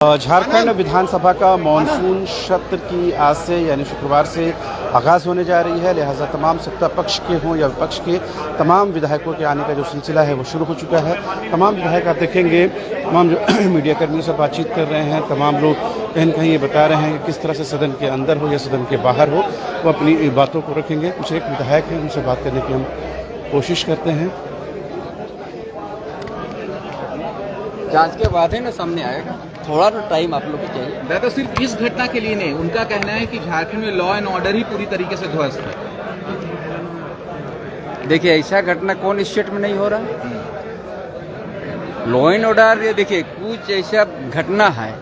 झारखंड विधानसभा का मानसून सत्र की आज से यानी शुक्रवार से आगाज़ होने जा रही है। लिहाजा तमाम सत्ता पक्ष के हों या विपक्ष के तमाम विधायकों के आने का जो सिलसिला है वो शुरू हो चुका है। तमाम विधायक आप देखेंगे, तमाम जो मीडिया कर्मियों से बातचीत कर रहे हैं, तमाम लोग कहीं न कहीं ये बता रहे हैं कि किस तरह से सदन के अंदर हो या सदन के बाहर हो वो अपनी बातों को रखेंगे। कुछ एक विधायक हैं, उनसे बात करने की हम कोशिश करते हैं। जांच के बाद है ना सामने आएगा, थोड़ा तो टाइम आप लोग को चाहिए। दादा सिर्फ इस घटना के लिए नहीं, उनका कहना है कि झारखंड में लॉ एंड ऑर्डर ही पूरी तरीके से ध्वस्त है। देखिए ऐसा घटना कौन स्टेट में नहीं हो रहा। लॉ एंड ऑर्डर ये देखिए कुछ ऐसा घटना है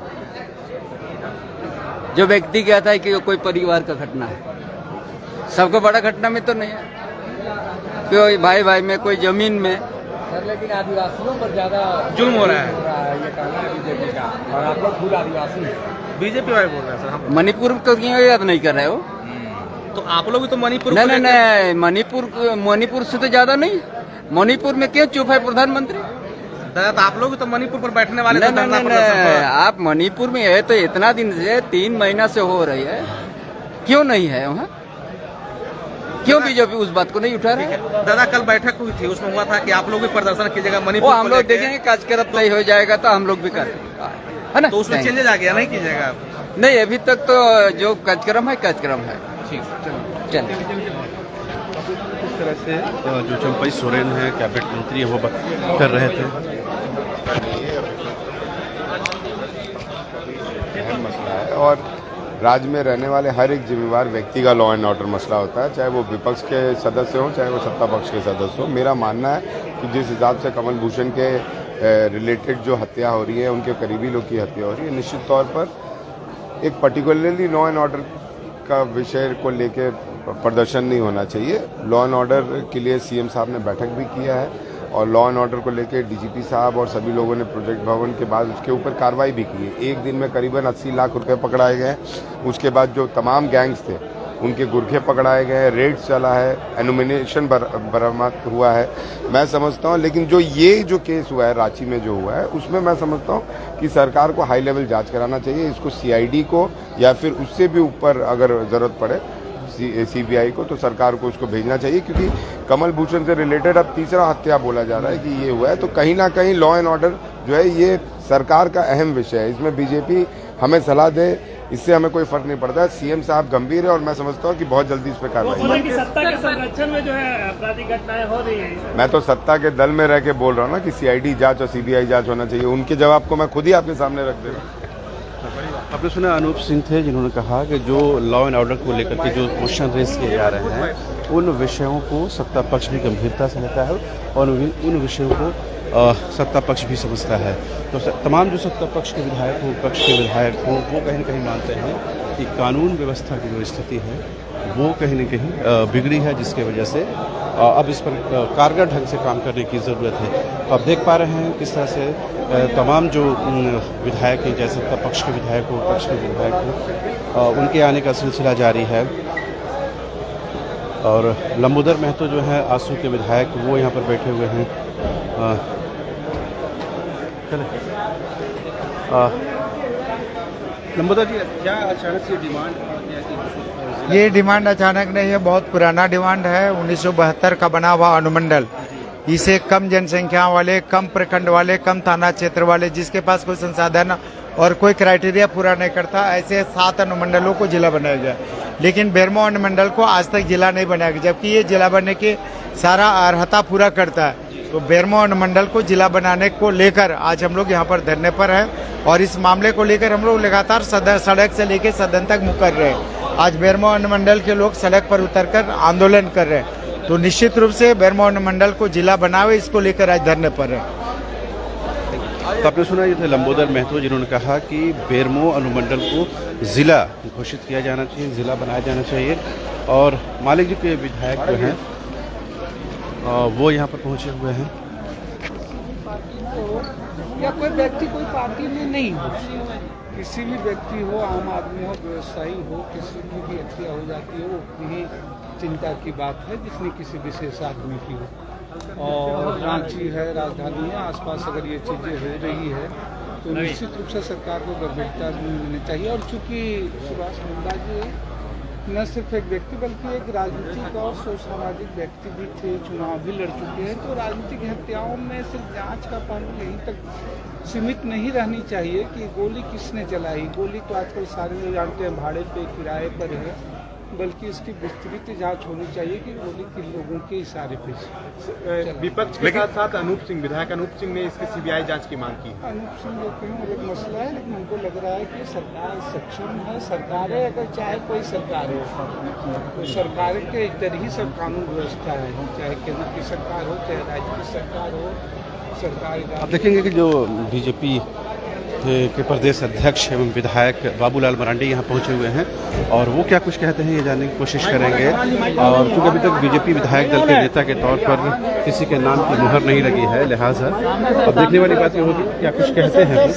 जो व्यक्ति कहता है कि कोई परिवार का घटना है, सबको बड़ा घटना में तो नहीं है, कोई भाई भाई में, कोई जमीन में। सर लेकिन आदिवासियों पर ज्यादा जुल्म हो रहा है ये कहना है बीजेपी का, और आप लोग खुद आदिवासी बीजेपी वाले बोल रहे हैं सर। हम मणिपुर को क्यों याद नहीं कर रहे हो? तो आप लोग भी तो मणिपुर नहीं नहीं, मणिपुर से तो ज्यादा नहीं। मणिपुर में क्यों चुप है प्रधानमंत्री? दादा तो आप लोग भी तो मणिपुर पर बैठने वाले थे। नहीं, आप मणिपुर में है तो इतना दिन से 3 महीना से हो रही है, क्यों नहीं है वहाँ? क्यों बीजेपी उस बात को नहीं उठा रहे? दादा कल बैठक हुई थी, उसमें हुआ था कि आप लोग भी प्रदर्शन कीजिएगा मणिपुर। वो हम लोग देखेंगे, कार्यक्रम तय हो जाएगा तो हम लोग भी करेंगे, है ना? तो उसमें चेंजेस आ गया, नहीं कीजिएगा आप? नहीं, अभी तक तो जो कार्यक्रम है कार्यक्रम है। ठीक, चलिए। इस तरह से जो चंपई सोरेन है, कैबिनेट मंत्री है, वो बात कर रहे थे। अहम मसला है और राज्य में रहने वाले हर एक जिम्मेवार व्यक्ति का लॉ एंड ऑर्डर मसला होता है, चाहे वो विपक्ष के सदस्य हों चाहे वो सत्ता पक्ष के सदस्य हों। मेरा मानना है कि जिस हिसाब से कमल भूषण के रिलेटेड जो हत्या हो रही है, उनके करीबी लोग की हत्या हो रही है, निश्चित तौर पर एक पर्टिकुलरली लॉ एंड ऑर्डर का विषय को लेकर प्रदर्शन नहीं होना चाहिए। लॉ एंड ऑर्डर के लिए सीएम साहब ने बैठक भी किया है और लॉ एंड ऑर्डर को लेकर डीजीपी साहब और सभी लोगों ने प्रोजेक्ट भवन के बाद उसके ऊपर कार्रवाई भी की है। एक दिन में करीबन 80 लाख रुपए पकड़ाए गए। उसके बाद जो तमाम गैंग्स थे उनके गुरखे पकड़ाए गए, रेड्स चला है, एनुमिनेशन बरामद हुआ है। मैं समझता हूं, लेकिन जो केस हुआ है रांची में जो हुआ है, उसमें मैं समझता हूं कि सरकार को हाई लेवल जांच कराना चाहिए। इसको सीआईडी को या फिर उससे भी ऊपर अगर जरूरत पड़े सीबीआई को, तो सरकार को उसको भेजना चाहिए, क्योंकि कमल भूषण से रिलेटेड अब तीसरा हत्या बोला जा रहा है कि ये हुआ है। तो कहीं ना कहीं लॉ एंड ऑर्डर जो है ये सरकार का अहम विषय है। इसमें बीजेपी हमें सलाह दे, इससे हमें कोई फर्क नहीं पड़ता है। सीएम साहब गंभीर है और मैं समझता हूँ कि बहुत जल्दी इस पर कार्रवाई की सत्ता के संरक्षण में जो है आपराधिक घटनाएं हो रही है। मैं तो सत्ता के दल में रह के बोल रहा हूँ ना कि सीआईडी जांच और सीबीआई जांच होना चाहिए। उनके जवाब को मैं खुद ही आपके सामने रख दे रहा हूँ। आपने सुना अनूप सिंह थे जिन्होंने कहा कि जो लॉ एंड ऑर्डर को लेकर के जो क्वेश्चन रेस किए जा रहे हैं उन विषयों को सत्ता पक्ष भी गंभीरता से लेता है और उन विषयों को सत्ता पक्ष भी समझता है। तो तमाम जो सत्ता पक्ष के विधायक हो, विपक्ष के विधायक हो, वो कहीं न कहीं मानते हैं कि कानून व्यवस्था की जो स्थिति है वो कहीं न कहीं बिगड़ी है, जिसके वजह से अब इस पर कारगर ढंग से काम करने की ज़रूरत है। अब देख पा रहे हैं किस तरह से तमाम जो विधायक हैं, जैसे सत्ता पक्ष के विधायक हो, विपक्ष के विधायक हो, उनके आने का सिलसिला जारी है। और लंबोदर महतो जो है आंसू के विधायक, वो यहाँ पर बैठे हुए हैं। लंबोदर जी, क्या अचानक से डिमांड? ये डिमांड अचानक नहीं है, बहुत पुराना डिमांड है। 1972 का बना हुआ अनुमंडल, इसे कम जनसंख्या वाले, कम प्रखंड वाले, कम थाना क्षेत्र वाले, जिसके पास कोई संसाधन और कोई क्राइटेरिया पूरा नहीं करता, ऐसे 7 अनुमंडलों को जिला बनाया गया। लेकिन बेरमो अनुमंडल को आज तक जिला नहीं बनाया गया, जबकि ये जिला बनने की सारा अर्हता पूरा करता है। तो बेरमो अनुमंडल को जिला बनाने को लेकर आज हम लोग यहाँ पर धरने पर हैं और इस मामले को लेकर हम लोग लगातार सड़क से लेकर सदन तक मुकर रहे हैं। आज बेरमो अनुमंडल के लोग सड़क पर उतरकर आंदोलन कर रहे हैं। तो निश्चित रूप से बेरमो अनुमंडल को जिला बनावे, इसको लेकर आज धरने पर है। तो आपने सुना, ये थे लंबोदर महतो जिन्होंने कहा कि बेरमो अनुमंडल को जिला घोषित किया जाना चाहिए, जिला बनाया जाना चाहिए। और मालिक जी के विधायक जो हैं वो यहाँ पर पहुँचे हुए हैं। या कोई व्यक्ति कोई पार्टी में नहीं हो, किसी भी व्यक्ति हो, आम आदमी हो, व्यवसायी हो, किसी की भी हत्या हो जाती है, वो अपनी चिंता की बात है जिसमें किसी विशेष आदमी की हो। और रांची है, राजधानी है, आसपास अगर ये चीज़ें हो रही है तो निश्चित रूप से सरकार को गंभीरता मिलनी चाहिए। और चूंकि सुभाष मुंडा जी न सिर्फ एक व्यक्ति बल्कि एक राजनीतिक और सामाजिक व्यक्ति भी थे, चुनाव भी लड़ चुके हैं, तो राजनीतिक हत्याओं में सिर्फ जांच का पहलू यहीं तक सीमित नहीं रहनी चाहिए कि गोली किसने चलाई। गोली तो आजकल सारे लोग जानते हैं भाड़े पे, किराए पर है, बल्कि इसकी विस्तृत जांच होनी चाहिए कि गोली किन लोगों के इशारे पे। विपक्ष के साथ साथ अनूप सिंह, विधायक अनूप सिंह ने इसकी सीबीआई जांच की मांग की। अनूप सिंह जो क्यों अलग मसला है, लेकिन उनको लग रहा है कि सरकार सक्षम है। सरकार है, अगर चाहे कोई सरकार हो तो सरकार के इधर ही सब कानून व्यवस्था है, चाहे केंद्र की सरकार हो चाहे राज्य की सरकार हो। सरकार आप देखेंगे कि जो बीजेपी के प्रदेश अध्यक्ष एवं विधायक बाबूलाल मरांडी यहाँ पहुँचे हुए हैं और वो क्या कुछ कहते हैं ये जानने की कोशिश करेंगे। और क्योंकि अभी तक बीजेपी विधायक दल के नेता के तौर पर किसी के नाम की मुहर नहीं लगी है, लिहाजा अब देखने वाली बात ये होगी कि क्या कुछ कहते हैं।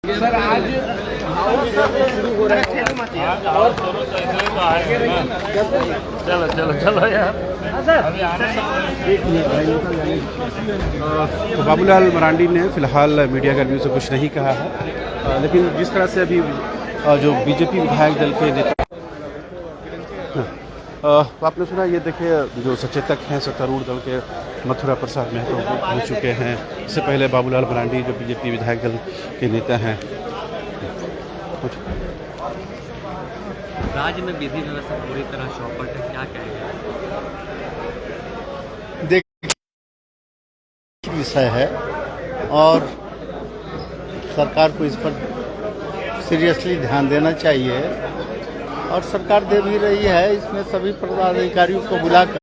सर आज शुरू हो रहा है, चलो चलो चलो यार। तो बाबूलाल मरांडी ने फिलहाल मीडिया कर्मियों से कुछ नहीं कहा है, लेकिन जिस तरह से अभी जो बीजेपी विधायक दल के नेता आपने सुना, ये देखिए जो सचेतक हैं सत्तारूढ़ दल के मथुरा प्रसाद महतो हो चुके हैं। इससे पहले बाबूलाल मरांडी जो बीजेपी विधायक दल के नेता हैं। राज्य में विधि व्यवस्था पूरी तरह चौपट है, क्या कहेंगे? देखिए विषय है और सरकार को इस पर सीरियसली ध्यान देना चाहिए और सरकार दे भी रही है। इसमें सभी पदाधिकारियों को बुलाकर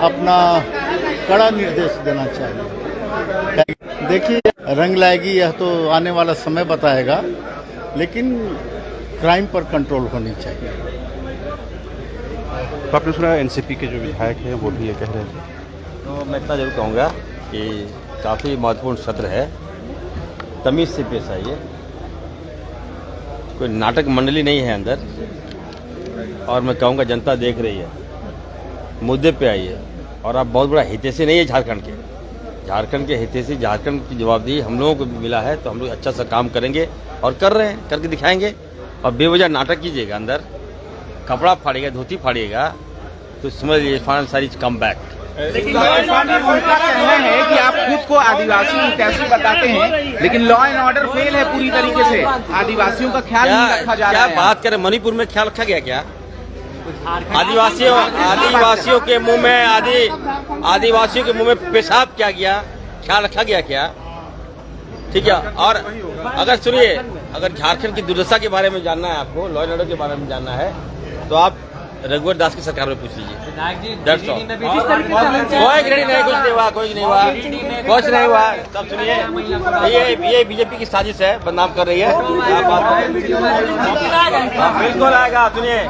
अपना कड़ा निर्देश देना चाहिए। देखिए रंग लाएगी यह तो आने वाला समय बताएगा, लेकिन क्राइम पर कंट्रोल होनी चाहिए। तो आपने सुना एनसीपी के जो विधायक हैं वो भी ये कह रहे थे। तो मैं इतना जरूर कहूँगा कि काफ़ी महत्वपूर्ण सत्र है, तमीज़ से पेश आइए। कोई नाटक मंडली नहीं है अंदर, और मैं कहूँगा जनता देख रही है, मुद्दे पे आइए। और आप बहुत बड़ा हितैषी नहीं है झारखंड के, झारखंड के हितैषी, झारखंड की जवाबदेही हम लोगों को भी मिला है, तो हम लोग अच्छा सा काम करेंगे और कर रहे हैं, करके दिखाएंगे। और बेवजह नाटक कीजिएगा, अंदर कपड़ा फाड़िएगा, धोती फाड़िएगा, तो समझ लीजिए इरफान सारी कम बैक। लेकिन उनका कहना है कि आप खुद को आदिवासी हितैषी बताते हैं, लेकिन लॉ एंड ऑर्डर फेल है पूरी तरीके से, आदिवासियों का ख्याल नहीं रखा जा रहा है। क्या बात करें, मणिपुर में ख्याल रखा गया क्या? आदिवासियों के मुंह में आदिवासियों के मुंह में पेशाब किया गया, ख्याल रखा गया क्या? ठीक है। और अगर सुनिए, अगर झारखंड की दुर्दशा के बारे में जानना है आपको, लॉ एंड ऑर्डर के बारे में जानना है, तो आप रघुवर दास की सरकार में पूछ लीजिए। कोई गिरणी नहीं, कुछ नहीं हुआ, कुछ नहीं हुआ, कुछ नहीं हुआ। तब सुनिए, ये बीजेपी की साजिश है, बदनाम कर रही है। बिल्कुल आएगा, सुनिए,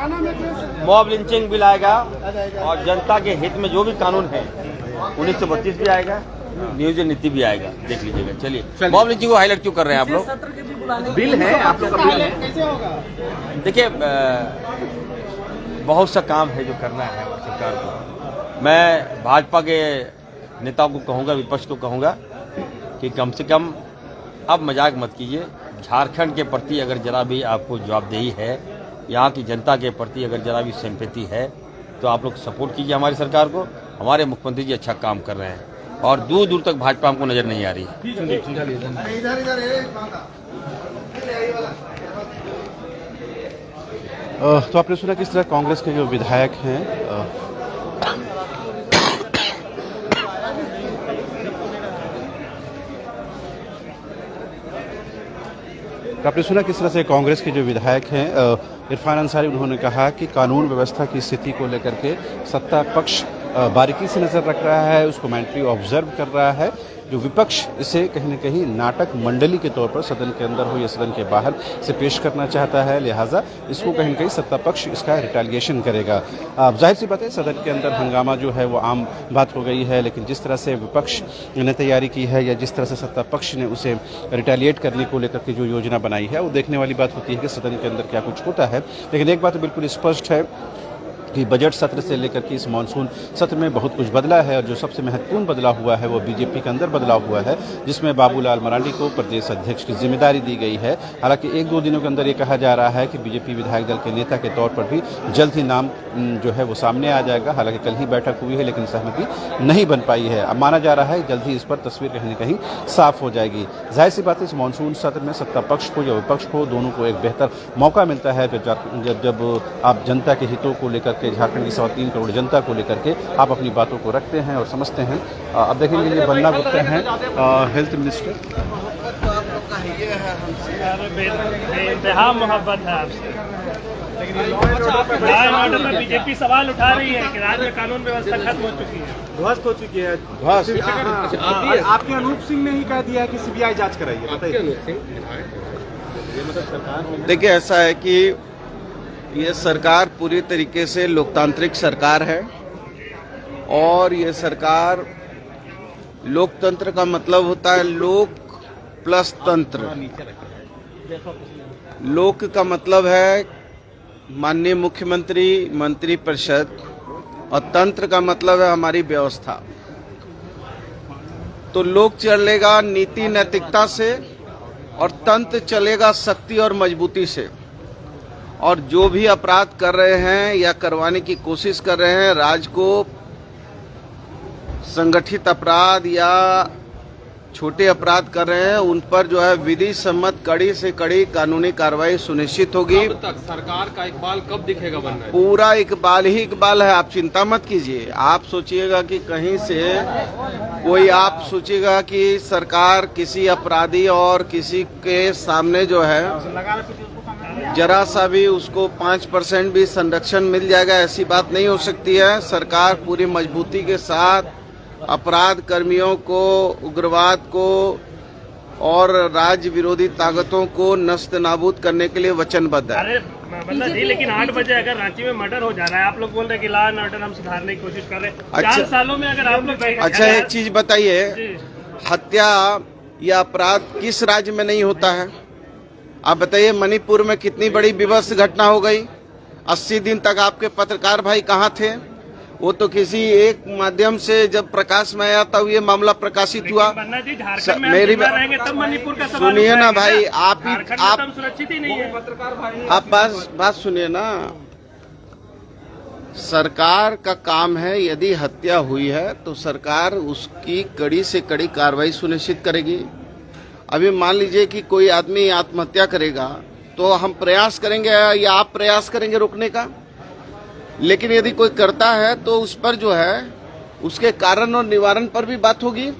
मॉब लिंचिंग बिल आएगा और जनता के हित में जो भी कानून है 1932 भी आएगा, नियोजन नीति भी आएगा, देख लीजिएगा। चलिए, मॉब लिंचिंग को हाईलाइट क्यों कर रहे हैं आप लोग? बिल है आप लोग का, बिल है। देखिए, बहुत सा काम है जो करना है सरकार को। मैं भाजपा के नेताओं को कहूँगा, विपक्ष को कहूँगा कि कम से कम अब मजाक मत कीजिए। झारखंड के प्रति अगर जरा भी आपको जवाबदेही है, यहाँ की जनता के प्रति अगर जरा भी सिंपैथी है, तो आप लोग सपोर्ट कीजिए हमारी सरकार को। हमारे मुख्यमंत्री जी अच्छा काम कर रहे हैं और दूर दूर तक भाजपा हमको नजर नहीं आ रही। तो आपने सुना किस तरह कांग्रेस के जो विधायक हैं से कांग्रेस के जो विधायक हैं इरफान अंसारी, उन्होंने कहा कि कानून व्यवस्था की स्थिति को लेकर के सत्ता पक्ष बारीकी से नज़र रख रहा है, उसको मेंटली ऑब्जर्व कर रहा है, जो विपक्ष इसे कहीं न कहीं नाटक मंडली के तौर पर सदन के अंदर हो या सदन के बाहर से पेश करना चाहता है, लिहाजा इसको कहीं न कहीं सत्ता पक्ष इसका रिटेलिएशन करेगा। जाहिर सी बात है सदन के अंदर हंगामा जो है वो आम बात हो गई है, लेकिन जिस तरह से विपक्ष ने तैयारी की है या जिस तरह से सत्ता पक्ष ने उसे रिटेलिएट करने को लेकर के जो योजना बनाई है वो देखने वाली बात होती है कि सदन के अंदर क्या कुछ होता है। लेकिन एक बात बिल्कुल स्पष्ट है कि बजट सत्र से लेकर के इस मानसून सत्र में बहुत कुछ बदला है, और जो सबसे महत्वपूर्ण बदलाव हुआ है वो बीजेपी के अंदर बदलाव हुआ है, जिसमें बाबूलाल मरांडी को प्रदेश अध्यक्ष की जिम्मेदारी दी गई है। हालांकि एक दो दिनों के अंदर ये कहा जा रहा है कि बीजेपी विधायक दल के नेता के तौर पर भी जल्द ही नाम जो है वो सामने आ जाएगा। हालांकि कल ही बैठक हुई है लेकिन सहमति नहीं बन पाई है। अब माना जा रहा है जल्द ही इस पर तस्वीर कहीं न कहीं साफ हो जाएगी। जाहिर सी बात है इस मानसून सत्र में सत्ता पक्ष को या विपक्ष को दोनों को एक बेहतर मौका मिलता है जब आप जनता के हितों को लेकर के झारखंड की 3.25 करोड़ जनता को लेकर के आप अपनी बातों को रखते हैं और समझते हैं। अब देखेंगे ये बन्ना गुप्ता हैं हेल्थ मिनिस्टर। इंतहा मोहब्बत है आपसे, लेकिन लॉ एंड ऑर्डर में बीजेपी सवाल उठा रही है कि राज्य में कानून व्यवस्था खत्म हो चुकी है, ध्वस्त हो चुकी है। आपके अनूप सिंह ने ही कह दिया है कि सीबीआई जांच कराइए, बताइए। देखिए ऐसा है कि ये सरकार पूरी तरीके से लोकतांत्रिक सरकार है, और ये सरकार लोकतंत्र का मतलब होता है लोक प्लस तंत्र। लोक का मतलब है माननीय मुख्यमंत्री, मंत्रिपरिषद, और तंत्र का मतलब है हमारी व्यवस्था। तो लोक चलेगा नीति नैतिकता से और तंत्र चलेगा शक्ति और मजबूती से। और जो भी अपराध कर रहे हैं या करवाने की कोशिश कर रहे हैं, राज्य को संगठित अपराध या छोटे अपराध कर रहे हैं, उन पर जो है विधि सम्मत कड़ी से कड़ी कानूनी कार्रवाई सुनिश्चित होगी। अब तक सरकार का इकबाल कब दिखेगा बनना है? पूरा इकबाल ही इकबाल है, आप चिंता मत कीजिए। आप सोचिएगा कि कहीं से कोई आप सोचिएगा कि सरकार किसी अपराधी और किसी के सामने जो है जरा सा भी उसको 5% भी संरक्षण मिल जाएगा, ऐसी बात नहीं हो सकती है। सरकार पूरी मजबूती के साथ अपराध कर्मियों को, उग्रवाद को और राज्य विरोधी ताकतों को नस्त नाबूद करने के लिए वचनबद्ध है। अरे मतलब जी, लेकिन 8 बजे अगर रांची में मर्डर हो जा रहा है, आप लोग बोल रहे हैं कि लॉ एंड ऑर्डर हम सुधारने की कोशिश कर रहे हैं। अच्छा, 4 सालों में अगर आप लोग अच्छा एक चीज बताइए, हत्या या अपराध किस राज्य में नहीं होता है? आप बताइए मणिपुर में कितनी बड़ी विभत्स घटना हो गई। 80 दिन तक आपके पत्रकार भाई कहाँ थे? वो तो किसी एक माध्यम से जब प्रकाश में आया तब ये मामला प्रकाशित हुआ। मेरी सुनिए ना भाई, आप सुरक्षित ही नहीं है पत्रकार भाई। आप बात सुनिए ना। सरकार का काम है, यदि हत्या हुई है तो सरकार उसकी कड़ी से कड़ी कार्रवाई सुनिश्चित करेगी। अभी मान लीजिए कि कोई आदमी आत्महत्या करेगा तो हम प्रयास करेंगे या आप प्रयास करेंगे रोकने का, लेकिन यदि कोई करता है तो उस पर जो है उसके कारण और निवारण पर भी बात होगी।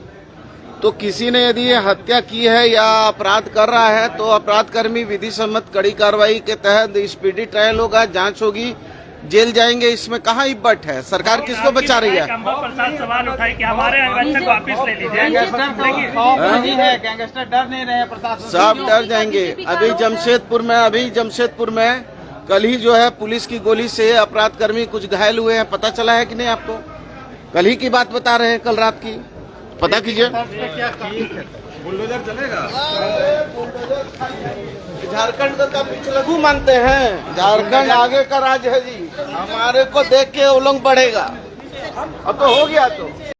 तो किसी ने यदि ये हत्या की है या अपराध कर रहा है तो अपराध कर्मी विधि सम्मत कड़ी कार्रवाई के तहत स्पीडी ट्रायल होगा, जांच होगी, जेल जाएंगे। इसमें कहाँ इब्बट है? सरकार किसको बचा रही है? सवाल उठाए कि हमारे अंगरक्षक वापस ले लीजिए। गैंगस्टर डर नहीं रहे प्रशासन, सब डर जाएंगे। अभी जमशेदपुर में कल ही जो है पुलिस की गोली से अपराध कर्मी कुछ घायल हुए हैं, पता चला है कि नहीं आपको? कल ही की बात बता रहे हैं, कल रात की, पता कीजिए। बुलडोजर चलेगा? झारखंड का पिछलगू मानते हैं, झारखंड आगे का राज्य है जी। हमारे को देख के वो लोग बढ़ेगा। अब तो हो गया तो